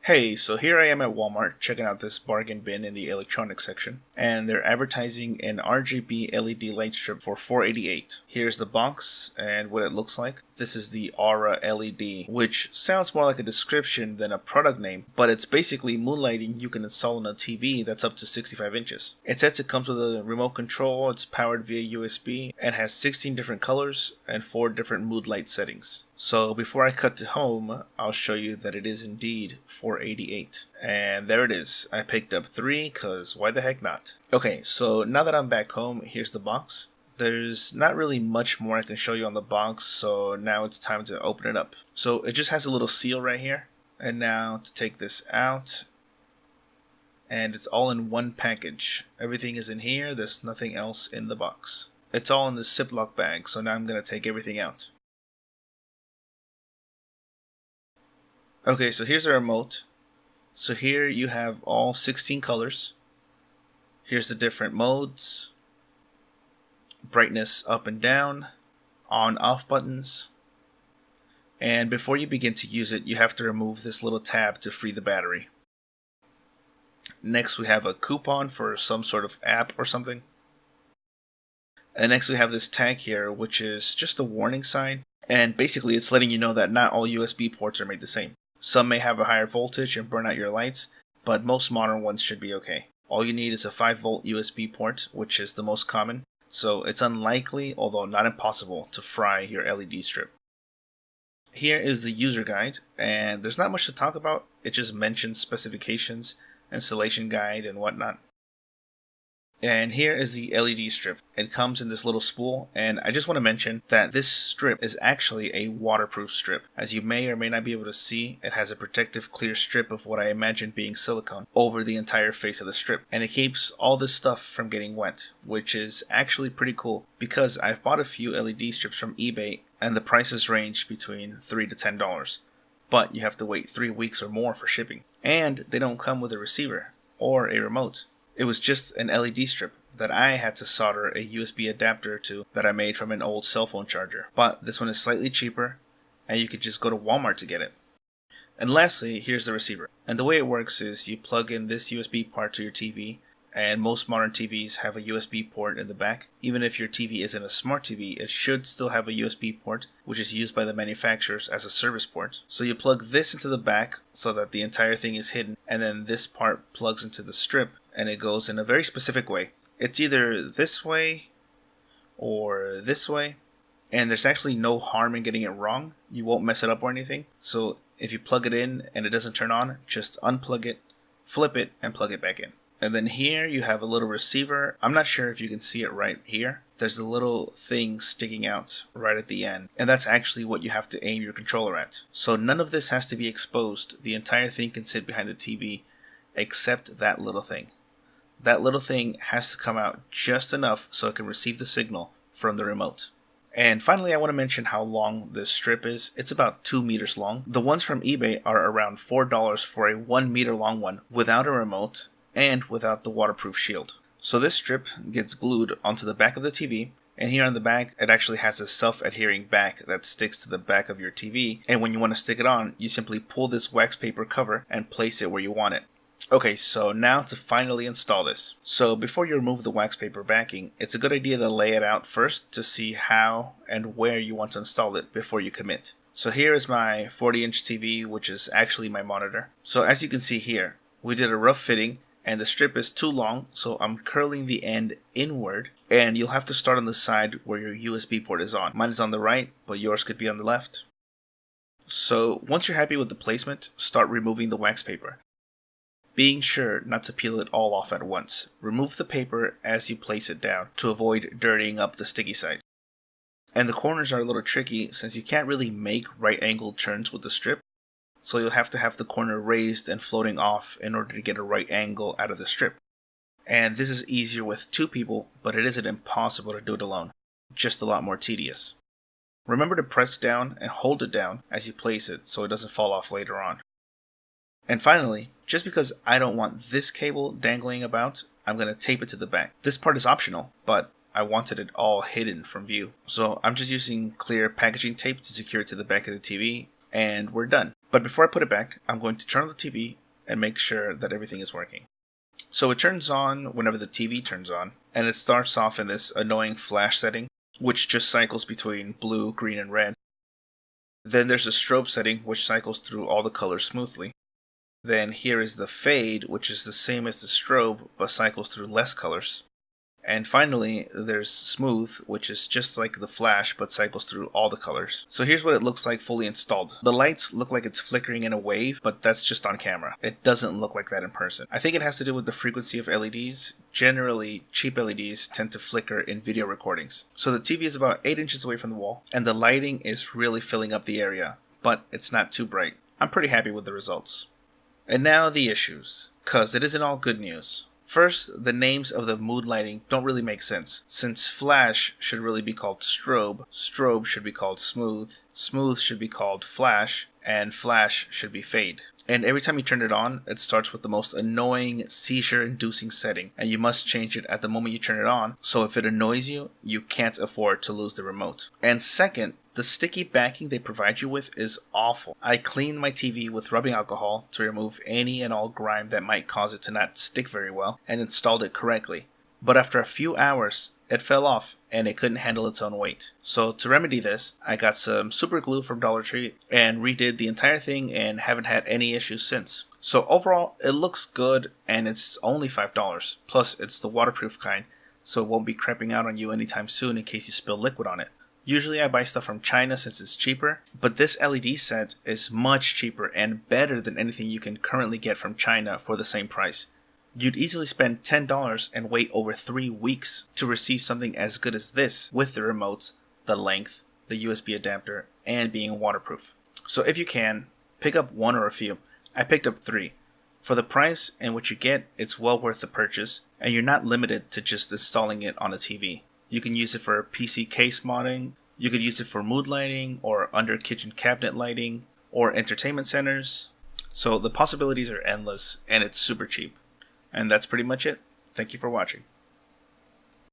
Hey, so here I am at Walmart checking out this bargain bin in the electronics section, and they're advertising an RGB LED light strip for $4.88. Here's the box and what it looks like. This is the Aura LED, which sounds more like a description than a product name, but it's basically moonlighting you can install on a TV that's up to 65 inches. It says it comes with a remote control, it's powered via USB, and has 16 different colors and 4 different mood light settings. So before I cut to home, I'll show you that it is indeed $4.88. And there it is. I picked up 3 because why the heck not? Okay, so now that I'm back home, here's the box. There's not really much more I can show you on the box, so now it's time to open it up. So it just has a little seal right here. And now to take this out, and it's all in one package. Everything is in here, there's nothing else in the box. It's all in this Ziploc bag, so now I'm going to take everything out. Okay, so here's the remote. So here you have all 16 colors. Here's the different modes. Brightness up and down. On-off buttons. And before you begin to use it, you have to remove this little tab to free the battery. Next we have a coupon for some sort of app or something. And next we have this tag here, which is just a warning sign. And basically it's letting you know that not all USB ports are made the same. Some may have a higher voltage and burn out your lights, but most modern ones should be okay. All you need is a 5-volt USB port, which is the most common, so it's unlikely, although not impossible, to fry your LED strip. Here is the user guide, and there's not much to talk about. It just mentions specifications, installation guide, and whatnot. And here is the LED strip. It comes in this little spool, and I just want to mention that this strip is actually a waterproof strip. As you may or may not be able to see, it has a protective clear strip of what I imagine being silicone over the entire face of the strip. And it keeps all this stuff from getting wet, which is actually pretty cool because I've bought a few LED strips from eBay and the prices range between $3 to $10. But you have to wait 3 weeks or more for shipping. And they don't come with a receiver or a remote. It was just an LED strip that I had to solder a USB adapter to that I made from an old cell phone charger. But this one is slightly cheaper, and you could just go to Walmart to get it. And lastly, here's the receiver. And the way it works is you plug in this USB part to your TV, and most modern TVs have a USB port in the back. Even if your TV isn't a smart TV, it should still have a USB port, which is used by the manufacturers as a service port. So you plug this into the back so that the entire thing is hidden, and then this part plugs into the strip, and it goes in a very specific way. It's either this way or this way, and there's actually no harm in getting it wrong. You won't mess it up or anything. So if you plug it in and it doesn't turn on, just unplug it, flip it, and plug it back in. And then here you have a little receiver. I'm not sure if you can see it right here. There's a little thing sticking out right at the end, and that's actually what you have to aim your controller at. So none of this has to be exposed. The entire thing can sit behind the TV except that little thing. That little thing has to come out just enough so it can receive the signal from the remote. And finally, I want to mention how long this strip is. It's about 2 meters long. The ones from eBay are around $4 for a 1 meter long one without a remote and without the waterproof shield. So this strip gets glued onto the back of the TV, and here on the back it actually has a self-adhering back that sticks to the back of your TV, and when you want to stick it on, you simply pull this wax paper cover and place it where you want it. Okay, so now to finally install this. So before you remove the wax paper backing, it's a good idea to lay it out first to see how and where you want to install it before you commit. So here is my 40-inch TV, which is actually my monitor. So as you can see here, we did a rough fitting, and the strip is too long, so I'm curling the end inward, and you'll have to start on the side where your USB port is on. Mine is on the right, but yours could be on the left. So once you're happy with the placement, start removing the wax paper, being sure not to peel it all off at once. Remove the paper as you place it down to avoid dirtying up the sticky side. And the corners are a little tricky since you can't really make right-angled turns with the strip, so you'll have to have the corner raised and floating off in order to get a right angle out of the strip. And this is easier with 2 people, but it isn't impossible to do it alone, just a lot more tedious. Remember to press down and hold it down as you place it so it doesn't fall off later on. And finally, just because I don't want this cable dangling about, I'm going to tape it to the back. This part is optional, but I wanted it all hidden from view. So I'm just using clear packaging tape to secure it to the back of the TV, and we're done. But before I put it back, I'm going to turn on the TV and make sure that everything is working. So it turns on whenever the TV turns on, and it starts off in this annoying flash setting, which just cycles between blue, green, and red. Then there's a strobe setting, which cycles through all the colors smoothly. Then here is the fade, which is the same as the strobe, but cycles through less colors. And finally, there's smooth, which is just like the flash, but cycles through all the colors. So here's what it looks like fully installed. The lights look like it's flickering in a wave, but that's just on camera. It doesn't look like that in person. I think it has to do with the frequency of LEDs. Generally, cheap LEDs tend to flicker in video recordings. So the TV is about 8 inches away from the wall, and the lighting is really filling up the area, but it's not too bright. I'm pretty happy with the results. And now the issues, cause it isn't all good news. First, the names of the mood lighting don't really make sense. Since flash should really be called strobe, strobe should be called smooth, smooth should be called flash, and flash should be fade. And every time you turn it on, it starts with the most annoying seizure-inducing setting, and you must change it at the moment you turn it on, so if it annoys you, you can't afford to lose the remote. And second, the sticky backing they provide you with is awful. I cleaned my TV with rubbing alcohol to remove any and all grime that might cause it to not stick very well, and installed it correctly. But after a few hours, it fell off and it couldn't handle its own weight. So to remedy this, I got some super glue from Dollar Tree and redid the entire thing and haven't had any issues since. So overall, it looks good and it's only $5. Plus, it's the waterproof kind, so it won't be crapping out on you anytime soon in case you spill liquid on it. Usually I buy stuff from China since it's cheaper, but this LED set is much cheaper and better than anything you can currently get from China for the same price. You'd easily spend $10 and wait over 3 weeks to receive something as good as this with the remote, the length, the USB adapter, and being waterproof. So if you can, pick up one or a few. I picked up 3. For the price and what you get, it's well worth the purchase, and you're not limited to just installing it on a TV. You can use it for PC case modding, you could use it for mood lighting, or under kitchen cabinet lighting, or entertainment centers. So the possibilities are endless, and it's super cheap. And that's pretty much it. Thank you for watching.